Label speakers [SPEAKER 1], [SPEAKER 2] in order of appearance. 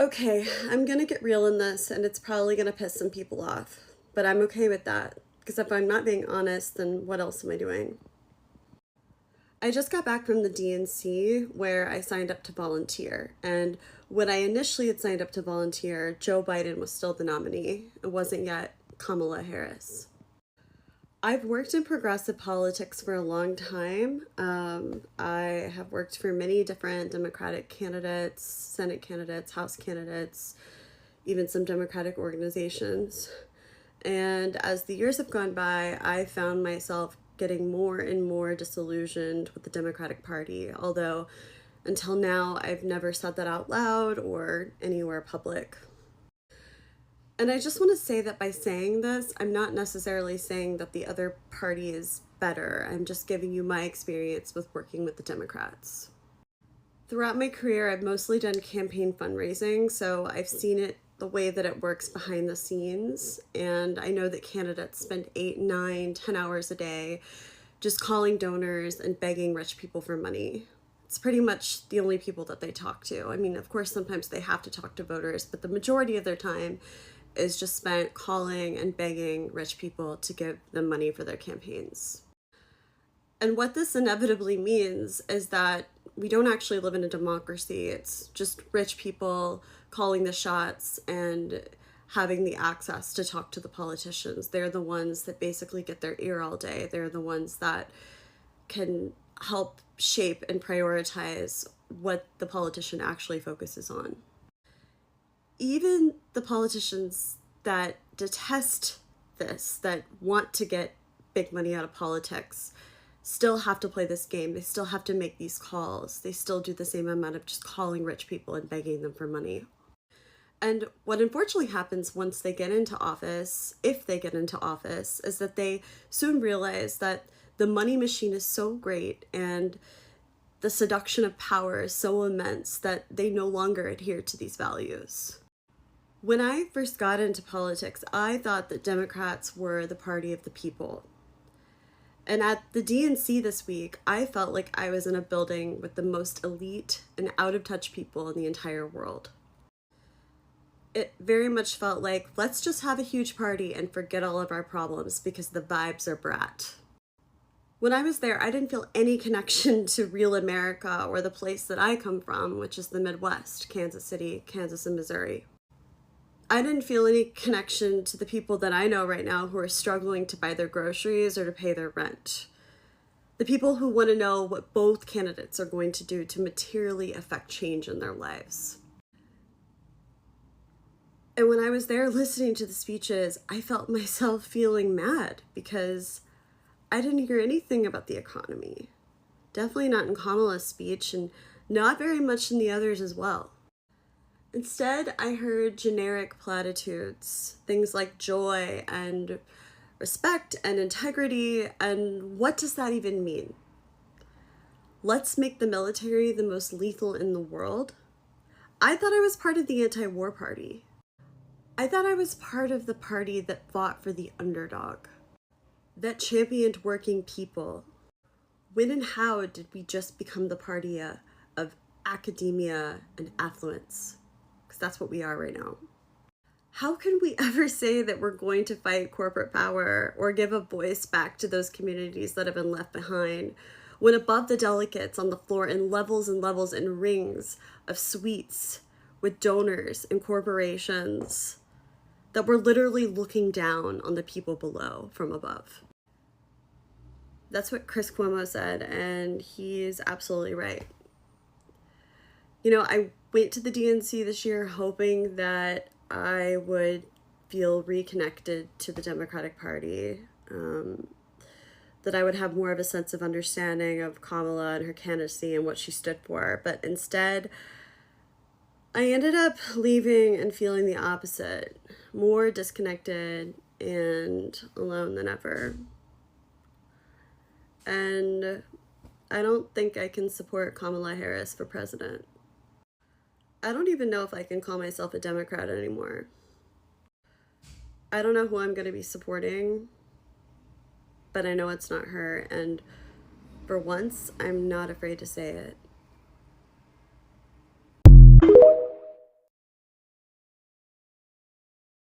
[SPEAKER 1] Okay, I'm gonna get real in this, and it's probably gonna piss some people off, but I'm okay with that, because if I'm not being honest, then what else am I doing? I just got back from the DNC where I signed up to volunteer, and when I initially had signed up to volunteer, Joe Biden was still the nominee. It wasn't yet Kamala Harris. I've worked in progressive politics for a long time. I have worked for many different Democratic candidates, Senate candidates, House candidates, even some Democratic organizations. And as the years have gone by, I found myself getting more and more disillusioned with the Democratic Party, although until now I've never said that out loud or anywhere public. And I just want to say that by saying this, I'm not necessarily saying that the other party is better. I'm just giving you my experience with working with the Democrats. Throughout my career, I've mostly done campaign fundraising, so I've seen it the way that it works behind the scenes. And I know that candidates spend 8, 9, 10 hours a day just calling donors and begging rich people for money. It's pretty much the only people that they talk to. I mean, of course, sometimes they have to talk to voters, but the majority of their time is just spent calling and begging rich people to give them money for their campaigns. And what this inevitably means is that we don't actually live in a democracy. It's just rich people calling the shots and having the access to talk to the politicians. They're the ones that basically get their ear all day. They're the ones that can help shape and prioritize what the politician actually focuses on. Even the politicians that detest this, that want to get big money out of politics, still have to play this game. They still have to make these calls. They still do the same amount of just calling rich people and begging them for money. And what unfortunately happens once they get into office, if they get into office, is that they soon realize that the money machine is so great and the seduction of power is so immense that they no longer adhere to these values. When I first got into politics, I thought that Democrats were the party of the people. And at the DNC this week, I felt like I was in a building with the most elite and out-of-touch people in the entire world. It very much felt like, let's just have a huge party and forget all of our problems because the vibes are brat. When I was there, I didn't feel any connection to real America or the place that I come from, which is the Midwest, Kansas City, Kansas, and Missouri. I didn't feel any connection to the people that I know right now who are struggling to buy their groceries or to pay their rent. The people who want to know what both candidates are going to do to materially affect change in their lives. And when I was there listening to the speeches, I felt myself feeling mad because I didn't hear anything about the economy. Definitely not in Kamala's speech, and not very much in the others as well. Instead, I heard generic platitudes, things like joy and respect and integrity, and what does that even mean? Let's make the military the most lethal in the world? I thought I was part of the anti-war party. I thought I was part of the party that fought for the underdog, that championed working people. When and how did we just become the party of academia and affluence? Because that's what we are right now. How can we ever say that we're going to fight corporate power or give a voice back to those communities that have been left behind when above the delegates on the floor in levels and levels and rings of suites with donors and corporations that we're literally looking down on the people below from above? That's what Chris Cuomo said, and he's absolutely right. You know, I went to the DNC this year hoping that I would feel reconnected to the Democratic Party, that I would have more of a sense of understanding of Kamala and her candidacy and what she stood for. But instead, I ended up leaving and feeling the opposite, more disconnected and alone than ever. And I don't think I can support Kamala Harris for president. I don't even know if I can call myself a Democrat anymore. I don't know who I'm going to be supporting, but I know it's not her, and for once, I'm not afraid to say it.